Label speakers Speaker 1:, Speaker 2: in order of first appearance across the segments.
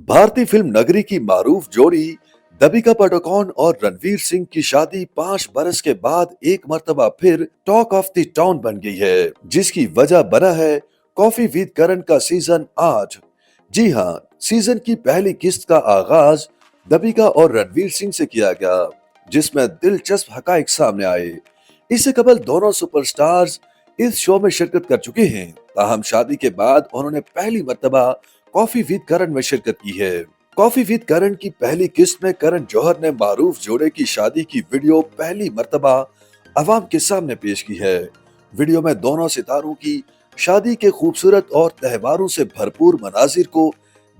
Speaker 1: भारतीय फिल्म नगरी की मारूफ जोड़ी दीपिका पादुकोण और रणवीर सिंह की शादी 5 बरस के बाद एक मर्तबा फिर टॉक ऑफ द टाउन बन गई है, जिसकी वजह बना है कॉफी विद करण का सीजन 8। जी हाँ, सीजन की पहली किस्त का आगाज दीपिका और रणवीर सिंह से किया गया, जिसमें दिलचस्प हकाइक सामने आए। इससे कबल दोनों सुपरस्टार्स इस शो में शिरकत कर चुके हैं, ताहम शादी के बाद उन्होंने पहली मर्तबा कॉफी विद करण में शिरकत की है। कॉफी विद करण की पहली किस्त में करण जौहर ने मारूफ जोड़े की शादी की वीडियो पहली मर्तबा अवाम के सामने पेश की है। वीडियो में दोनों सितारों की शादी के खूबसूरत और त्योहारों से भरपूर मनाजिर को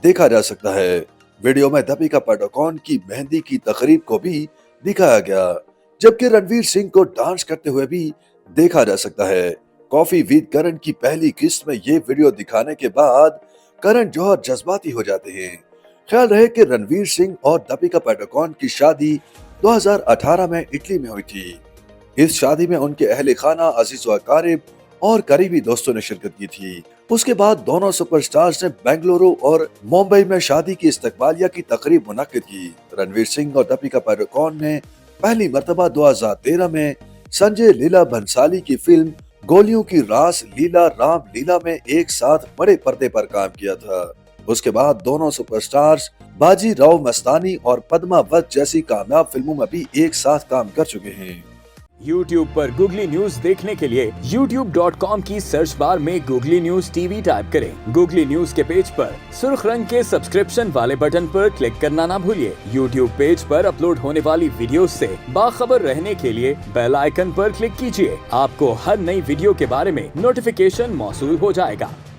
Speaker 1: देखा जा सकता है। वीडियो में दीपिका पादुकोण की मेहंदी की तकरीब को भी दिखाया गया, जबकि रणवीर सिंह को डांस करते हुए भी देखा जा सकता है। कॉफी विद करण की पहली किस्त में ये वीडियो दिखाने के बाद करण जौहर जज्बाती हो जाते हैं। ख्याल रहे कि रणवीर सिंह और दीपिका पादुकोण की शादी 2018 में इटली में हुई थी। इस शादी में उनके अहले खाना, अजीज व अकारिब और करीबी दोस्तों ने शिरकत की थी। उसके बाद दोनों सुपरस्टार्स ने बेंगलुरु और मुंबई में शादी की इस्तकबालिया की तकरीब मुनक्किद की। रणवीर सिंह और दीपिका पादुकोण ने पहली मर्तबा 2013 में संजय लीला भंसाली की फिल्म गोलियों की रास लीला राम लीला में एक साथ बड़े पर्दे पर काम किया था। उसके बाद दोनों सुपरस्टार्स बाजी राव मस्तानी और पद्मावत जैसी कामयाब फिल्मों में भी एक साथ काम कर चुके हैं।
Speaker 2: YouTube पर गूगली न्यूज देखने के लिए youtube.com की सर्च बार में गूगली न्यूज टीवी टाइप करें। गूगली न्यूज के पेज पर सुर्ख रंग के सब्सक्रिप्शन वाले बटन पर क्लिक करना ना भूलिए। YouTube पेज पर अपलोड होने वाली वीडियोस से बाखबर रहने के लिए बेल आइकन पर क्लिक कीजिए। आपको हर नई वीडियो के बारे में नोटिफिकेशन मौसूल हो जाएगा।